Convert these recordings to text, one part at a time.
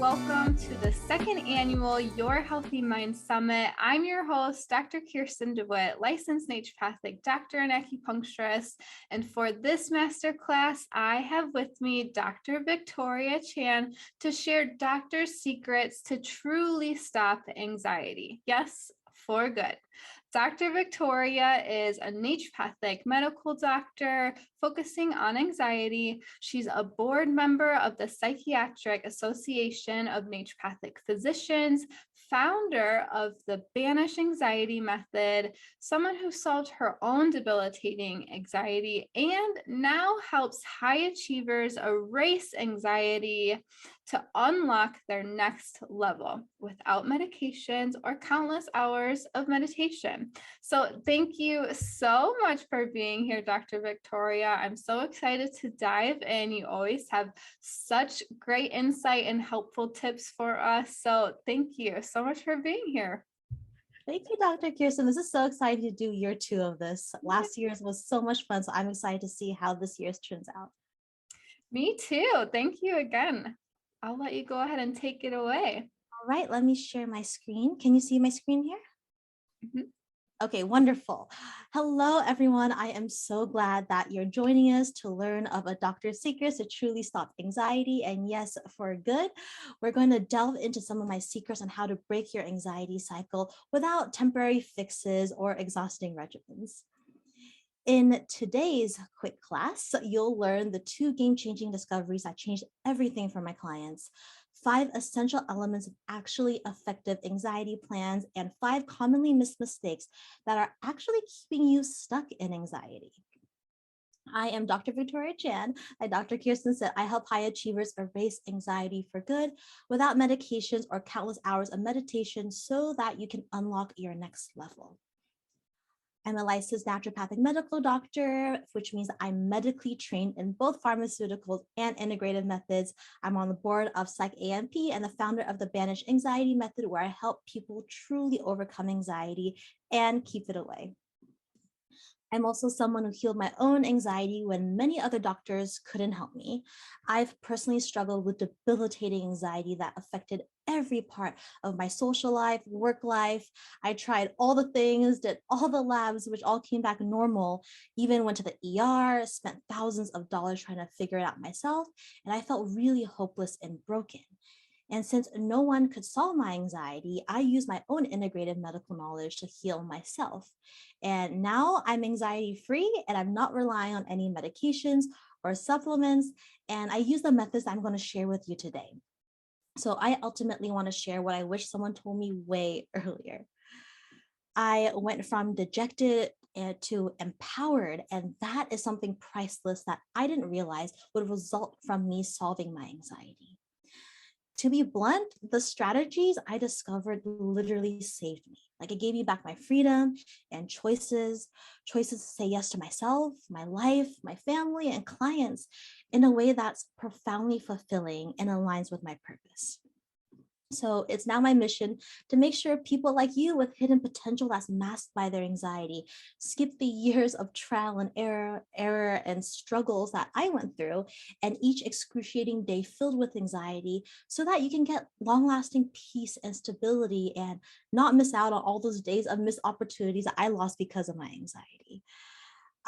welcome to the second annual Your Healthy Mind Summit. I'm your host, Dr. Kirsten DeWitt, licensed naturopathic doctor and acupuncturist. And for this masterclass, I have with me Dr. Victoria Chan to share doctor's secrets to truly stop anxiety. Yes, for good. Dr. Victoria is a naturopathic medical doctor focusing on anxiety. She's a board member of the Psychiatric Association of Naturopathic Physicians, founder of the Banish Anxiety Method, someone who solved her own debilitating anxiety, and now helps high achievers erase anxiety to unlock their next level without medications or countless hours of meditation. So thank you so much for being here, Dr. Victoria. I'm so excited to dive in. You always have such great insight and helpful tips for us. So thank you so much for being here. Thank you, Dr. Kirsten. This is so exciting to do year 2 of this. Last year's was so much fun, so I'm excited to see how this year's turns out. Me too. Thank you again. I'll let you go ahead and take it away. All right, let me share my screen. Can you see my screen here? Mm-hmm. Okay, wonderful. Hello, everyone. I am so glad that you're joining us to learn of a doctor's secrets to truly stop anxiety. And yes, for good, we're going to delve into some of my secrets on how to break your anxiety cycle without temporary fixes or exhausting regimens. In today's quick class, you'll learn the 2 game-changing discoveries that changed everything for my clients, 5 essential elements of actually effective anxiety plans, and 5 commonly missed mistakes that are actually keeping you stuck in anxiety. I am Dr. Victoria Chan. Like Dr. Kirsten said, I help high achievers erase anxiety for good without medications or countless hours of meditation so that you can unlock your next level. I'm a licensed naturopathic medical doctor, which means I'm medically trained in both pharmaceuticals and integrative methods. I'm on the board of Psych-AMP and the founder of the Banish Anxiety Method, where I help people truly overcome anxiety and keep it away. I'm also someone who healed my own anxiety when many other doctors couldn't help me. I've personally struggled with debilitating anxiety that affected every part of my social life, work life. I tried all the things, did all the labs, which all came back normal, even went to the ER, spent thousands of dollars trying to figure it out myself, and I felt really hopeless and broken. And since no one could solve my anxiety, I used my own integrative medical knowledge to heal myself. And now I'm anxiety free and I'm not relying on any medications or supplements. And I use the methods I'm going to share with you today. So I ultimately want to share what I wish someone told me way earlier. I went from dejected to empowered, and that is something priceless that I didn't realize would result from me solving my anxiety. To be blunt, the strategies I discovered literally saved me. Like it gave me back my freedom and choices to say yes to myself, my life, my family, and clients in a way that's profoundly fulfilling and aligns with my purpose. So it's now my mission to make sure people like you with hidden potential that's masked by their anxiety skip the years of trial and error and struggles that I went through, and each excruciating day filled with anxiety so that you can get long-lasting peace and stability and not miss out on all those days of missed opportunities that I lost because of my anxiety.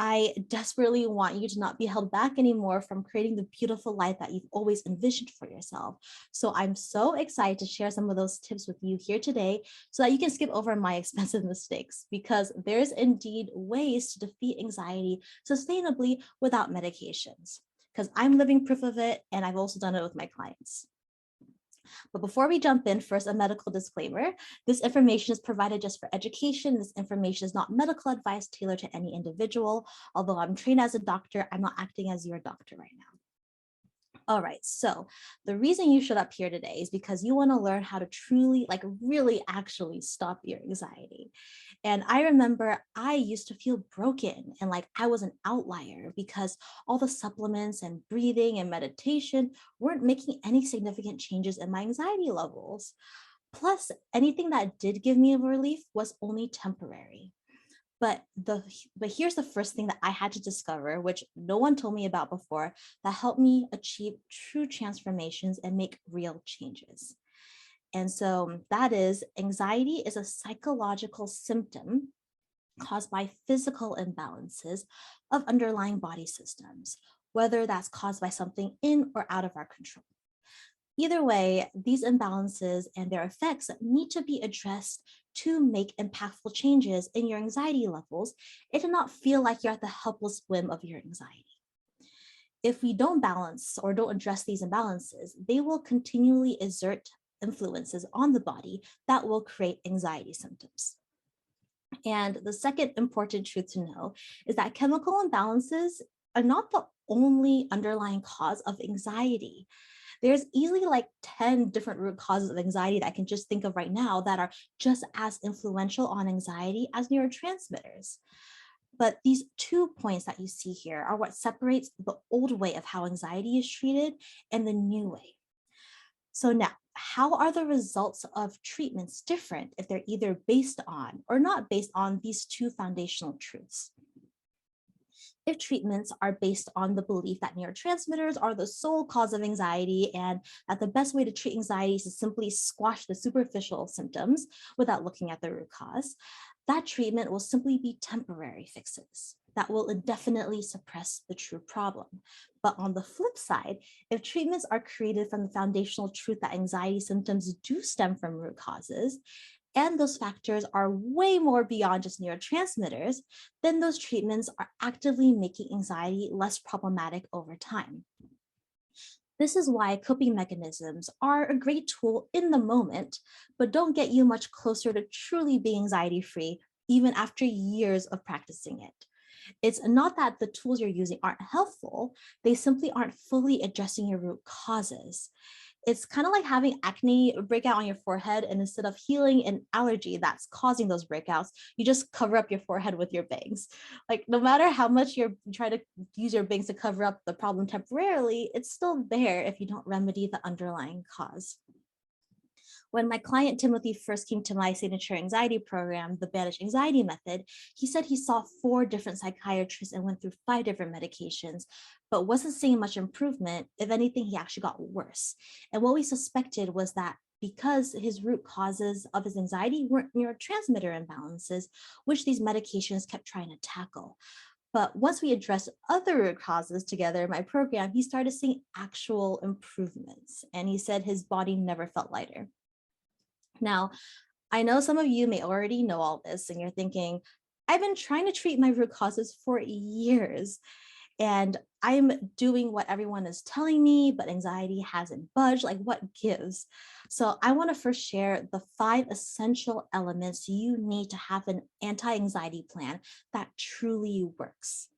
I desperately want you to not be held back anymore from creating the beautiful life that you've always envisioned for yourself. So I'm so excited to share some of those tips with you here today so that you can skip over my expensive mistakes, because there's indeed ways to defeat anxiety sustainably without medications, because I'm living proof of it and I've also done it with my clients. But before we jump in, first, a medical disclaimer. This information is provided just for education. This information is not medical advice tailored to any individual. Although I'm trained as a doctor, I'm not acting as your doctor right now. All right, so the reason you showed up here today is because you want to learn how to truly, really actually stop your anxiety. And I remember I used to feel broken and like I was an outlier because all the supplements and breathing and meditation weren't making any significant changes in my anxiety levels. Plus, anything that did give me a relief was only temporary. But here's the first thing that I had to discover, which no one told me about before, that helped me achieve true transformations and make real changes. And so that is, anxiety is a psychological symptom caused by physical imbalances of underlying body systems, whether that's caused by something in or out of our control. Either way, these imbalances and their effects need to be addressed to make impactful changes in your anxiety levels and to not feel like you're at the helpless whim of your anxiety. If we don't balance or don't address these imbalances, they will continually exert influences on the body that will create anxiety symptoms. And the second important truth to know is that chemical imbalances are not the only underlying cause of anxiety. There's easily like 10 different root causes of anxiety that I can just think of right now that are just as influential on anxiety as neurotransmitters. But these 2 points that you see here are what separates the old way of how anxiety is treated and the new way. So now, how are the results of treatments different if they're either based on or not based on these two foundational truths? If treatments are based on the belief that neurotransmitters are the sole cause of anxiety and that the best way to treat anxiety is to simply squash the superficial symptoms without looking at the root cause, that treatment will simply be temporary fixes that will indefinitely suppress the true problem. But on the flip side, if treatments are created from the foundational truth that anxiety symptoms do stem from root causes, and those factors are way more beyond just neurotransmitters, then those treatments are actively making anxiety less problematic over time. This is why coping mechanisms are a great tool in the moment, but don't get you much closer to truly being anxiety-free, even after years of practicing it. It's not that the tools you're using aren't helpful, they simply aren't fully addressing your root causes. It's kind of like having acne breakout on your forehead, and instead of healing an allergy that's causing those breakouts, you just cover up your forehead with your bangs. Like, no matter how much you try to use your bangs to cover up the problem temporarily, it's still there if you don't remedy the underlying cause. When my client Timothy first came to my signature anxiety program, the Banish Anxiety Method, he said he saw 4 different psychiatrists and went through 5 different medications, but wasn't seeing much improvement. If anything, he actually got worse. And what we suspected was that because his root causes of his anxiety weren't neurotransmitter imbalances, which these medications kept trying to tackle. But once we addressed other root causes together in my program, he started seeing actual improvements. And he said his body never felt lighter. Now, I know some of you may already know all this and you're thinking, I've been trying to treat my root causes for years and I'm doing what everyone is telling me, but anxiety hasn't budged. Like, what gives? So I want to first share the 5 essential elements you need to have an anti-anxiety plan that truly works.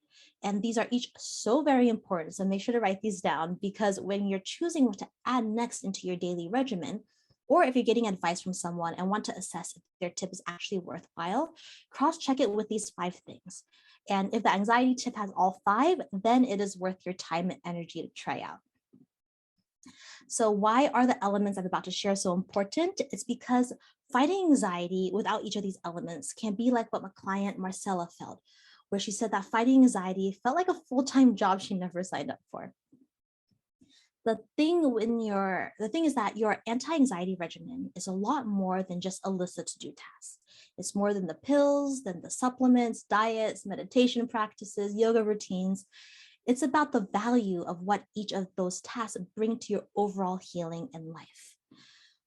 And these are each so very important. So make sure to write these down, because when you're choosing what to add next into your daily regimen, or if you're getting advice from someone and want to assess if their tip is actually worthwhile, cross-check it with these 5 things. And if the anxiety tip has all 5, then it is worth your time and energy to try out. So why are the elements I'm about to share so important? It's because fighting anxiety without each of these elements can be like what my client Marcella felt, where she said that fighting anxiety felt like a full-time job she never signed up for. The thing is that your anti-anxiety regimen is a lot more than just a list of to-do tasks. It's more than the pills, than the supplements, diets, meditation practices, yoga routines. It's about the value of what each of those tasks bring to your overall healing in life.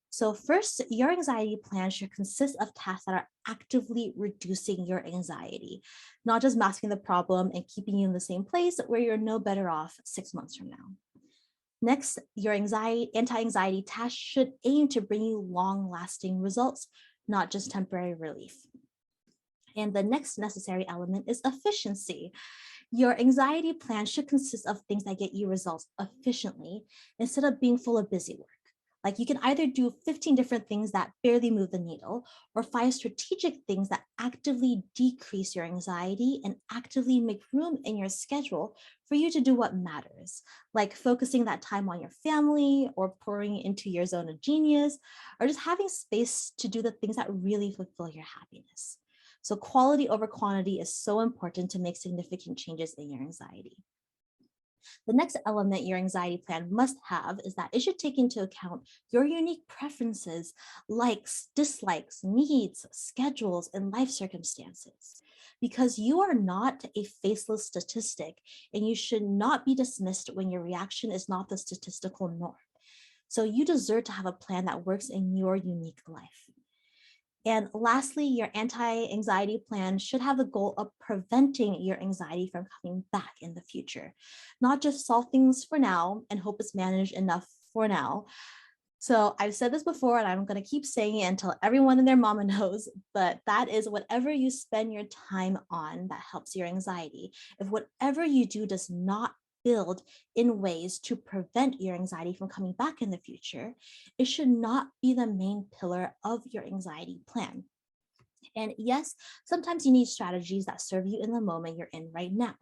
So first, your anxiety plan should consist of tasks that are actively reducing your anxiety, not just masking the problem and keeping you in the same place where you're no better off 6 months from now. Next, your anti-anxiety task should aim to bring you long-lasting results, not just temporary relief. And the next necessary element is efficiency. Your anxiety plan should consist of things that get you results efficiently instead of being full of busy work. Like, you can either do 15 different things that barely move the needle, or 5 strategic things that actively decrease your anxiety and actively make room in your schedule for you to do what matters, like focusing that time on your family or pouring into your zone of genius, or just having space to do the things that really fulfill your happiness. So quality over quantity is so important to make significant changes in your anxiety. The next element your anxiety plan must have is that it should take into account your unique preferences, likes, dislikes, needs, schedules, and life circumstances. Because you are not a faceless statistic, and you should not be dismissed when your reaction is not the statistical norm. So you deserve to have a plan that works in your unique life. And lastly, your anti-anxiety plan should have the goal of preventing your anxiety from coming back in the future, not just solve things for now and hope it's managed enough for now. So I've said this before and I'm going to keep saying it until everyone and their mama knows, but that is whatever you spend your time on that helps your anxiety. If whatever you do does not build in ways to prevent your anxiety from coming back in the future, it should not be the main pillar of your anxiety plan. And yes, sometimes you need strategies that serve you in the moment you're in right now.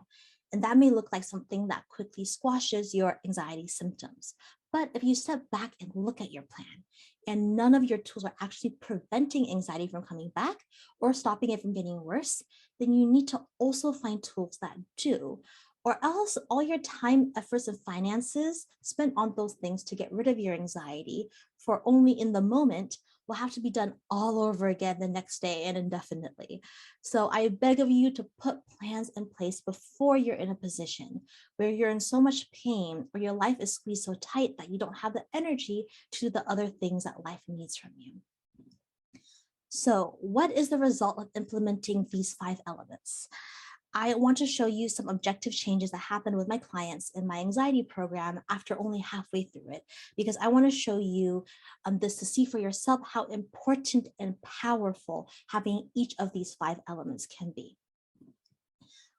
And that may look like something that quickly squashes your anxiety symptoms. But if you step back and look at your plan, and none of your tools are actually preventing anxiety from coming back or stopping it from getting worse, then you need to also find tools that do. Or else all your time, efforts, and finances spent on those things to get rid of your anxiety for only in the moment will have to be done all over again the next day and indefinitely. So I beg of you to put plans in place before you're in a position where you're in so much pain or your life is squeezed so tight that you don't have the energy to do the other things that life needs from you. So what is the result of implementing these 5 elements? I want to show you some objective changes that happened with my clients in my anxiety program after only halfway through it, because I want to show you this to see for yourself how important and powerful having each of these 5 elements can be.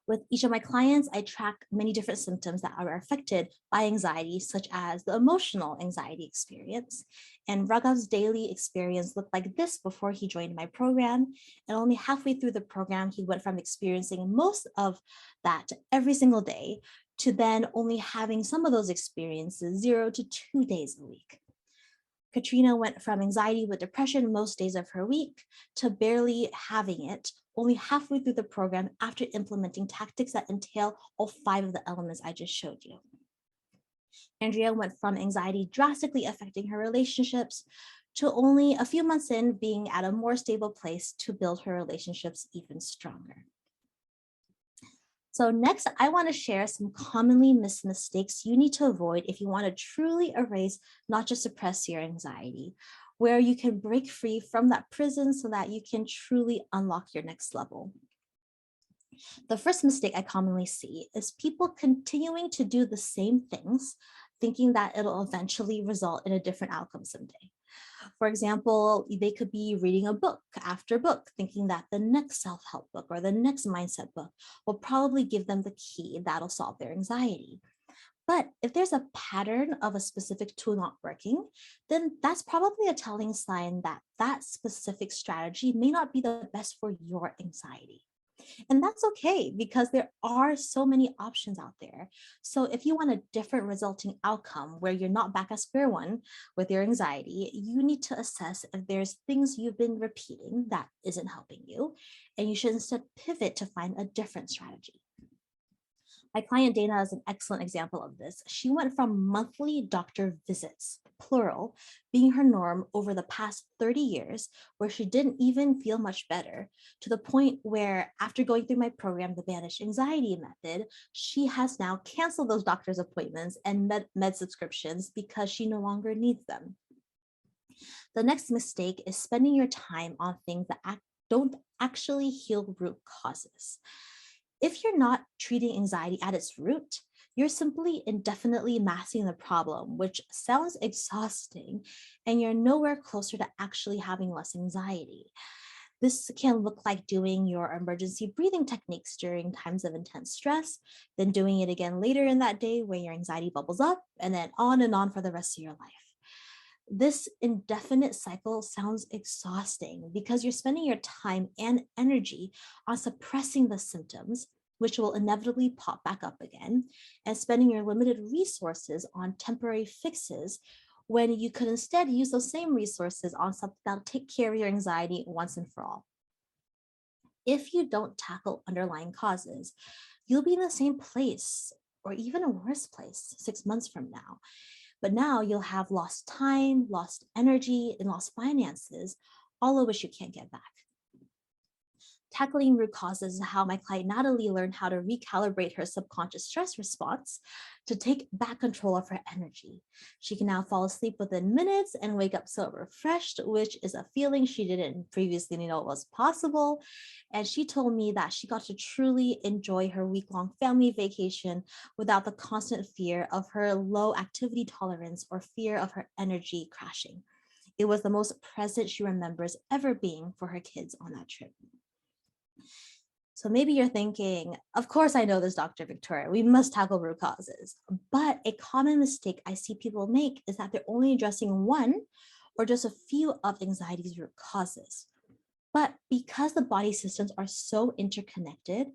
With each of my clients, I track many different symptoms that are affected by anxiety, such as the emotional anxiety experience. And Raghav's daily experience looked like this before he joined my program. And only halfway through the program, he went from experiencing most of that every single day to then only having some of those experiences 0 to 2 days a week. Katrina went from anxiety with depression most days of her week to barely having it only halfway through the program after implementing tactics that entail all 5 of the elements I just showed you. Andrea went from anxiety drastically affecting her relationships to only a few months in being at a more stable place to build her relationships even stronger. So next, I want to share some commonly missed mistakes you need to avoid if you want to truly erase, not just suppress your anxiety, where you can break free from that prison so that you can truly unlock your next level. The first mistake I commonly see is people continuing to do the same things, thinking that it'll eventually result in a different outcome someday. For example, they could be reading a book after book, thinking that the next self-help book or the next mindset book will probably give them the key that'll solve their anxiety. But if there's a pattern of a specific tool not working, then that's probably a telling sign that that specific strategy may not be the best for your anxiety. And that's okay because there are so many options out there. So if you want a different resulting outcome where you're not back at square one with your anxiety, you need to assess if there's things you've been repeating that isn't helping you, and you should instead pivot to find a different strategy. My client Dana is an excellent example of this. She went from monthly doctor visits, plural, being her norm over the past 30 years, where she didn't even feel much better, to the point where after going through my program, the Banish Anxiety Method, she has now canceled those doctor's appointments and med subscriptions because she no longer needs them. The next mistake is spending your time on things that don't actually heal root causes. If you're not treating anxiety at its root, you're simply indefinitely masking the problem, which sounds exhausting, and you're nowhere closer to actually having less anxiety. This can look like doing your emergency breathing techniques during times of intense stress, then doing it again later in that day when your anxiety bubbles up, and then on for the rest of your life. This indefinite cycle sounds exhausting because you're spending your time and energy on suppressing the symptoms, which will inevitably pop back up again, and spending your limited resources on temporary fixes when you could instead use those same resources on something that'll take care of your anxiety once and for all. If you don't tackle underlying causes, you'll be in the same place or even a worse place 6 months from now. But now you'll have lost time, lost energy, and lost finances, all of which you can't get back. Tackling root causes is how my client Natalie learned how to recalibrate her subconscious stress response to take back control of her energy. She can now fall asleep within minutes and wake up so refreshed, which is a feeling she didn't previously know was possible. And she told me that she got to truly enjoy her week-long family vacation without the constant fear of her low activity tolerance or fear of her energy crashing. It was the most present she remembers ever being for her kids on that trip. So maybe you're thinking, of course I know this, Dr. Victoria, we must tackle root causes. But a common mistake I see people make is that they're only addressing one or just a few of anxiety's root causes. But because the body systems are so interconnected,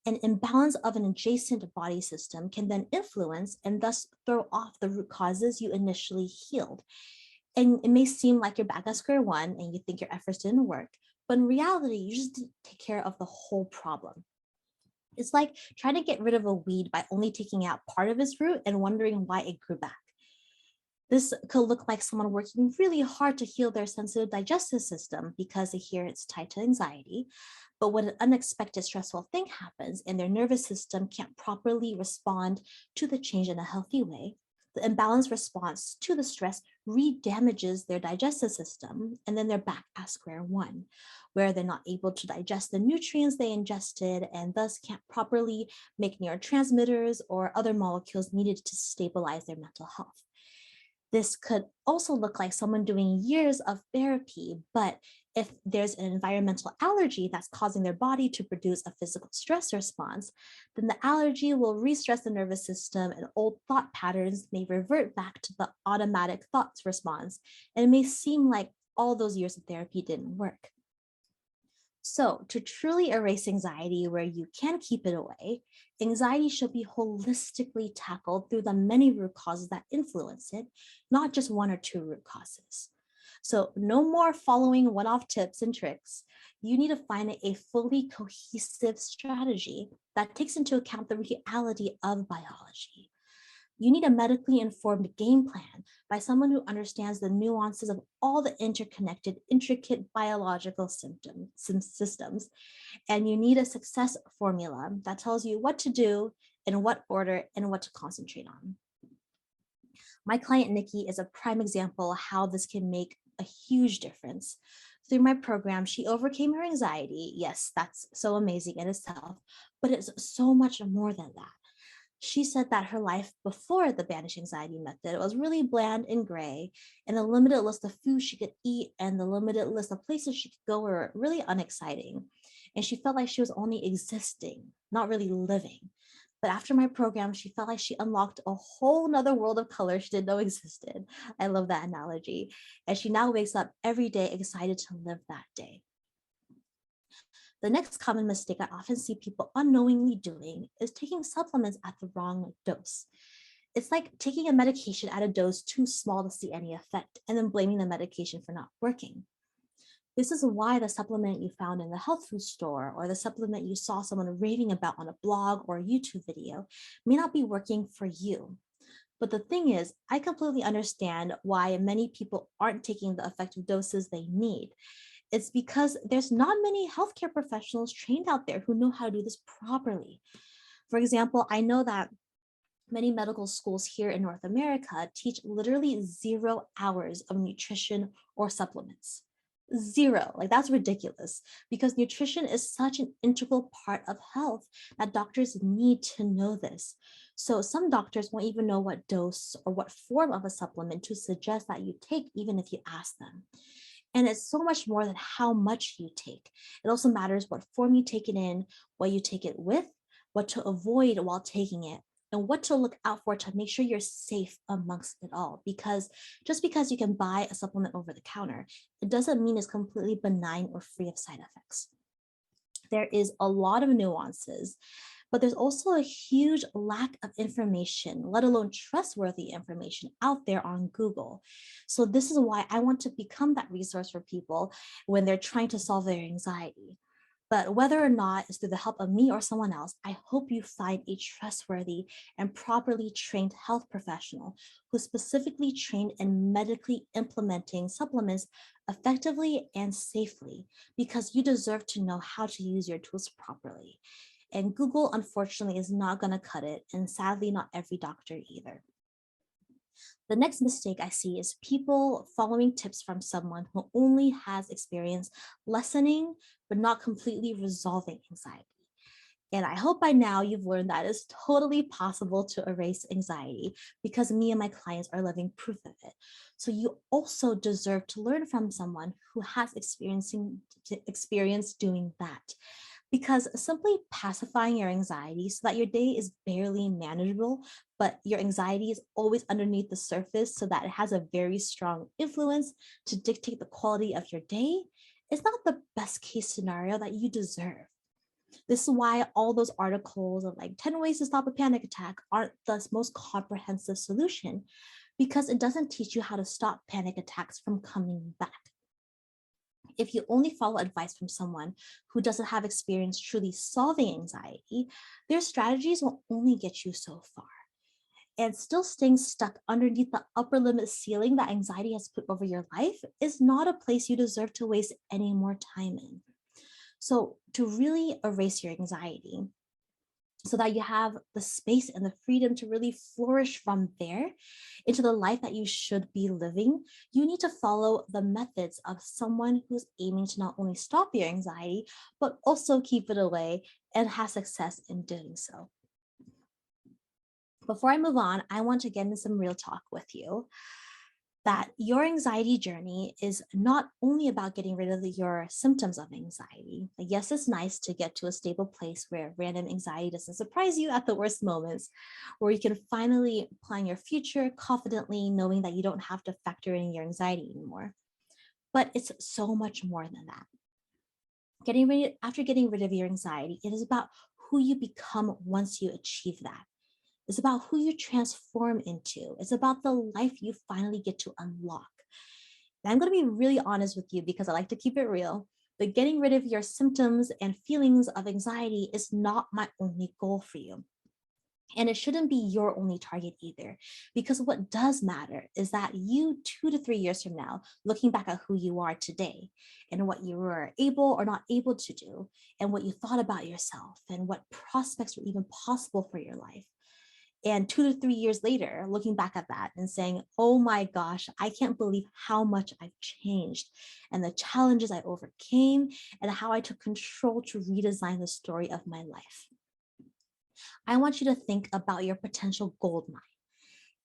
an imbalance of an adjacent body system can then influence and thus throw off the root causes you initially healed. And it may seem like you're back at square one and you think your efforts didn't work, but in reality, you just didn't take care of the whole problem. It's like trying to get rid of a weed by only taking out part of its root and wondering why it grew back. This could look like someone working really hard to heal their sensitive digestive system because they hear it's tied to anxiety. But when an unexpected stressful thing happens and their nervous system can't properly respond to the change in a healthy way, the imbalanced response to the stress re-damages their digestive system, and then they're back at square one, where they're not able to digest the nutrients they ingested and thus can't properly make neurotransmitters or other molecules needed to stabilize their mental health. This could also look like someone doing years of therapy, but if there's an environmental allergy that's causing their body to produce a physical stress response, then the allergy will re-stress the nervous system and old thought patterns may revert back to the automatic thoughts response. And it may seem like all those years of therapy didn't work. So, to truly erase anxiety where you can keep it away, anxiety should be holistically tackled through the many root causes that influence it, not just one or two root causes. So, no more following one off tips and tricks. You need to find a fully cohesive strategy that takes into account the reality of biology. You need a medically informed game plan by someone who understands the nuances of all the interconnected, intricate biological systems. And you need a success formula that tells you what to do, in what order, and what to concentrate on. My client, Nikki, is a prime example of how this can make a huge difference. Through my program, she overcame her anxiety. Yes, that's so amazing in itself, but it's so much more than that. She said that her life before the Banish Anxiety Method was really bland and gray, and the limited list of foods she could eat and the limited list of places she could go were really unexciting. And she felt like she was only existing, not really living. But after my program, she felt like she unlocked a whole nother world of color she didn't know existed. I love that analogy. And she now wakes up every day excited to live that day. The next common mistake I often see people unknowingly doing is taking supplements at the wrong dose. It's like taking a medication at a dose too small to see any effect and then blaming the medication for not working. This is why the supplement you found in the health food store or the supplement you saw someone raving about on a blog or a YouTube video may not be working for you. But the thing is, I completely understand why many people aren't taking the effective doses they need. It's because there's not many healthcare professionals trained out there who know how to do this properly. For example, I know that many medical schools here in North America teach literally 0 hours of nutrition or supplements. Zero, like that's ridiculous because nutrition is such an integral part of health that doctors need to know this. So some doctors won't even know what dose or what form of a supplement to suggest that you take, even if you ask them. And it's so much more than how much you take. It also matters what form you take it in, what you take it with, what to avoid while taking it, and what to look out for to make sure you're safe amongst it all. Because just because you can buy a supplement over the counter, it doesn't mean it's completely benign or free of side effects. There is a lot of nuances, but there's also a huge lack of information, let alone trustworthy information out there on Google. So this is why I want to become that resource for people when they're trying to solve their anxiety. But whether or not it's through the help of me or someone else, I hope you find a trustworthy and properly trained health professional who's specifically trained in medically implementing supplements effectively and safely, because you deserve to know how to use your tools properly. And Google, unfortunately, is not going to cut it, and sadly, not every doctor either. The next mistake I see is people following tips from someone who only has experience lessening, but not completely resolving anxiety. And I hope by now you've learned that it's totally possible to erase anxiety, because me and my clients are living proof of it. So you also deserve to learn from someone who has experience doing that. Because simply pacifying your anxiety so that your day is barely manageable, but your anxiety is always underneath the surface so that it has a very strong influence to dictate the quality of your day, is not the best case scenario that you deserve. This is why all those articles of like 10 ways to stop a panic attack aren't the most comprehensive solution, because it doesn't teach you how to stop panic attacks from coming back. If you only follow advice from someone who doesn't have experience truly solving anxiety, their strategies will only get you so far. And still staying stuck underneath the upper limit ceiling that anxiety has put over your life is not a place you deserve to waste any more time in. So to really erase your anxiety, so that you have the space and the freedom to really flourish from there into the life that you should be living, you need to follow the methods of someone who's aiming to not only stop your anxiety, but also keep it away and have success in doing so. Before I move on, I want to get into some real talk with you, that your anxiety journey is not only about getting rid of your symptoms of anxiety. Like, yes, it's nice to get to a stable place where random anxiety doesn't surprise you at the worst moments, where you can finally plan your future confidently, knowing that you don't have to factor in your anxiety anymore. But it's so much more than that. After getting rid of your anxiety, it is about who you become once you achieve that. It's about who you transform into. It's about the life you finally get to unlock. And I'm going to be really honest with you, because I like to keep it real. But getting rid of your symptoms and feelings of anxiety is not my only goal for you. And it shouldn't be your only target either, because what does matter is that you 2 to 3 years from now, looking back at who you are today and what you were able or not able to do, and what you thought about yourself, and what prospects were even possible for your life. And 2 to 3 years later, looking back at that and saying, oh my gosh, I can't believe how much I've changed, and the challenges I overcame, and how I took control to redesign the story of my life. I want you to think about your potential gold mine.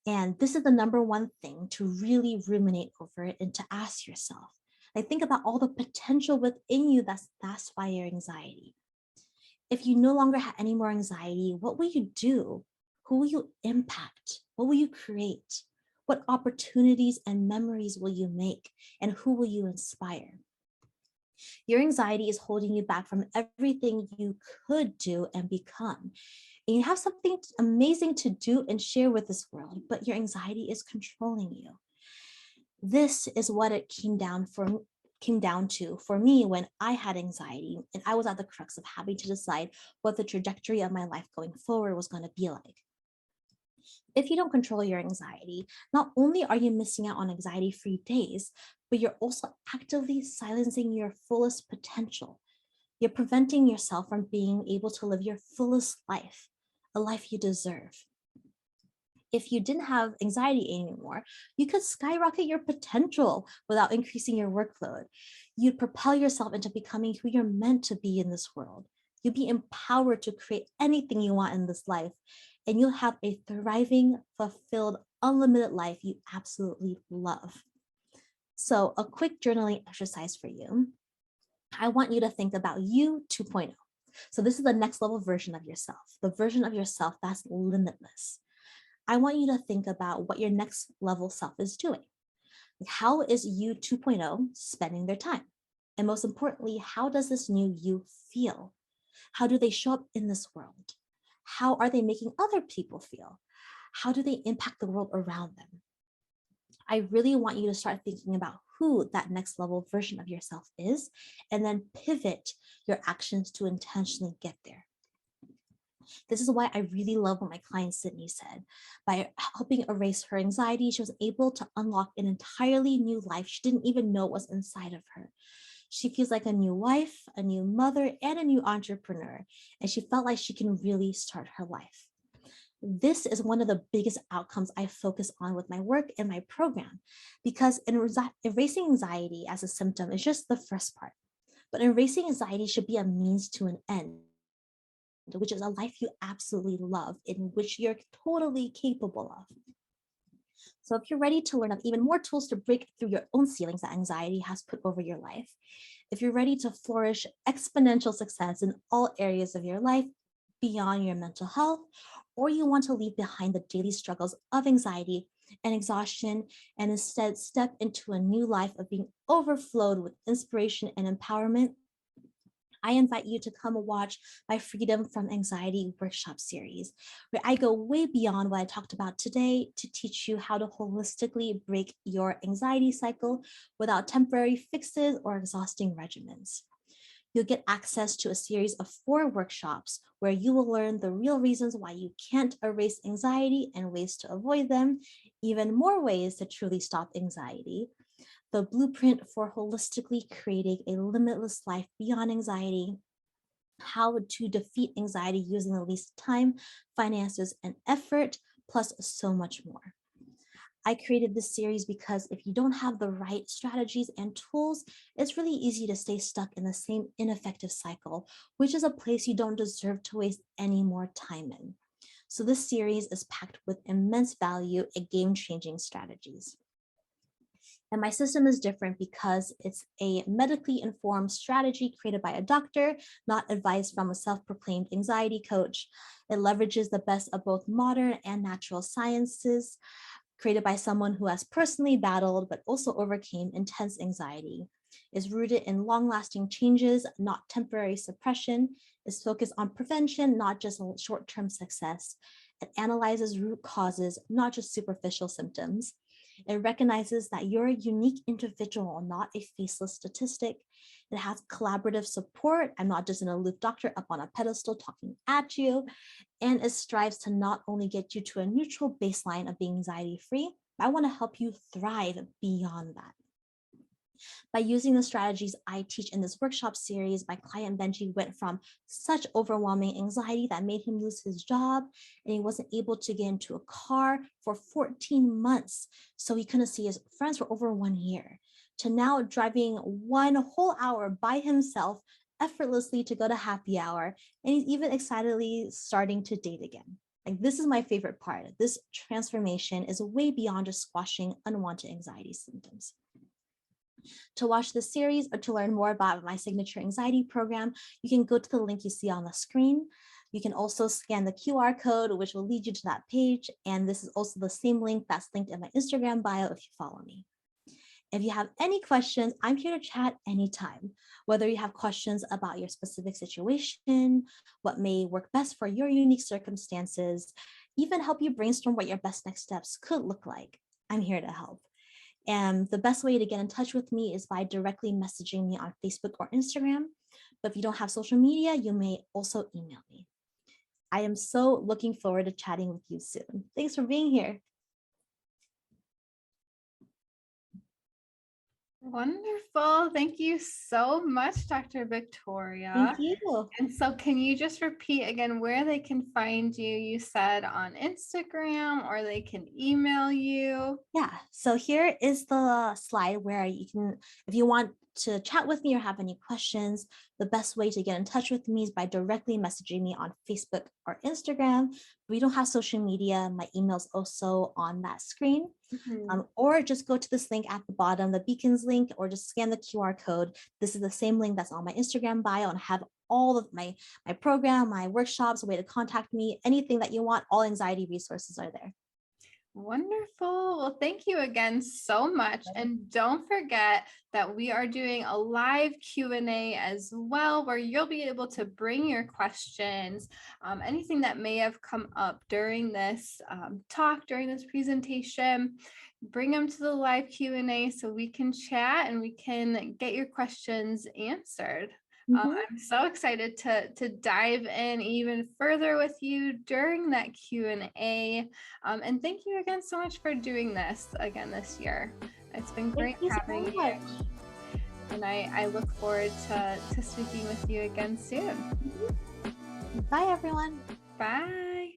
And this is the number one thing to really ruminate over it and to ask yourself. Like, think about all the potential within you that's masked by your anxiety. If you no longer have any more anxiety, what will you do? Who will you impact? What will you create? What opportunities and memories will you make? And who will you inspire? Your anxiety is holding you back from everything you could do and become. And you have something amazing to do and share with this world, but your anxiety is controlling you. This is what it came down to for me when I had anxiety and I was at the crux of having to decide what the trajectory of my life going forward was going to be like. If you don't control your anxiety, not only are you missing out on anxiety-free days, but you're also actively silencing your fullest potential. You're preventing yourself from being able to live your fullest life, a life you deserve. If you didn't have anxiety anymore, you could skyrocket your potential without increasing your workload. You'd propel yourself into becoming who you're meant to be in this world. You'll be empowered to create anything you want in this life, and you'll have a thriving, fulfilled, unlimited life you absolutely love. So, a quick journaling exercise for you. I want you to think about you 2.0. So this is the next level version of yourself, the version of yourself that's limitless. I want you to think about what your next level self is doing. How is you 2.0 spending their time? And most importantly, how does this new you feel? How do they show up in this world? How are they making other people feel? How do they impact the world around them? I really want you to start thinking about who that next level version of yourself is, and then pivot your actions to intentionally get there. This is why I really love what my client Sydney said. By helping erase her anxiety, she was able to unlock an entirely new life she didn't even know was inside of her. She feels like a new wife, a new mother, and a new entrepreneur, and she felt like she can really start her life. This is one of the biggest outcomes I focus on with my work and my program, because erasing anxiety as a symptom is just the first part. But erasing anxiety should be a means to an end, which is a life you absolutely love, in which you're totally capable of. So if you're ready to learn of even more tools to break through your own ceilings that anxiety has put over your life, if you're ready to flourish exponential success in all areas of your life beyond your mental health, or you want to leave behind the daily struggles of anxiety and exhaustion and instead step into a new life of being overflowed with inspiration and empowerment, I invite you to come and watch my Freedom from Anxiety workshop series, where I go way beyond what I talked about today to teach you how to holistically break your anxiety cycle without temporary fixes or exhausting regimens. You'll get access to a series of 4 workshops where you will learn the real reasons why you can't erase anxiety and ways to avoid them, even more ways to truly stop anxiety, the blueprint for holistically creating a limitless life beyond anxiety, how to defeat anxiety using the least time, finances, and effort, plus so much more. I created this series because if you don't have the right strategies and tools, it's really easy to stay stuck in the same ineffective cycle, which is a place you don't deserve to waste any more time in. So this series is packed with immense value and game-changing strategies. And my system is different because it's a medically informed strategy created by a doctor, not advice from a self-proclaimed anxiety coach. It leverages the best of both modern and natural sciences, created by someone who has personally battled but also overcame intense anxiety. Is rooted in long-lasting changes, not temporary suppression. Is focused on prevention, not just short-term success. It analyzes root causes, not just superficial symptoms. It recognizes that you're a unique individual, not a faceless statistic. It has collaborative support. I'm not just an aloof doctor up on a pedestal talking at you. And it strives to not only get you to a neutral baseline of being anxiety-free, but I want to help you thrive beyond that. By using the strategies I teach in this workshop series, my client Benji went from such overwhelming anxiety that made him lose his job, and he wasn't able to get into a car for 14 months. So he couldn't see his friends for over 1 year, to now driving 1 whole hour by himself effortlessly to go to happy hour. And he's even excitedly starting to date again. Like, this is my favorite part. This transformation is way beyond just squashing unwanted anxiety symptoms. To watch this series or to learn more about my signature anxiety program, you can go to the link you see on the screen. You can also scan the QR code, which will lead you to that page. And this is also the same link that's linked in my Instagram bio if you follow me. If you have any questions, I'm here to chat anytime. Whether you have questions about your specific situation, what may work best for your unique circumstances, even help you brainstorm what your best next steps could look like, I'm here to help. And the best way to get in touch with me is by directly messaging me on Facebook or Instagram. But if you don't have social media, you may also email me. I am so looking forward to chatting with you soon. Thanks for being here. Wonderful. Thank you so much, Dr. Victoria. Thank you. And so can you just repeat again where they can find you? You said on Instagram, or they can email you. Yeah, so here is the slide where you can, if you want to chat with me or have any questions, the best way to get in touch with me is by directly messaging me on Facebook or Instagram. If we don't have social media, my email is also on that screen. Or just go to this link at the bottom, the beacons link, or just scan the QR code. This is the same link that's on my Instagram bio, and I have all of my program, my workshops, a way to contact me, anything that you want, all anxiety resources are there. Wonderful. Well, thank you again so much. And don't forget that we are doing a live Q&A as well, where you'll be able to bring your questions, anything that may have come up during this talk, during this presentation. Bring them to the live Q&A so we can chat and we can get your questions answered. I'm so excited to dive in even further with you during that Q&A. And thank you again so much for doing this again this year. It's been great having you. And I look forward to speaking with you again soon. Bye, everyone. Bye.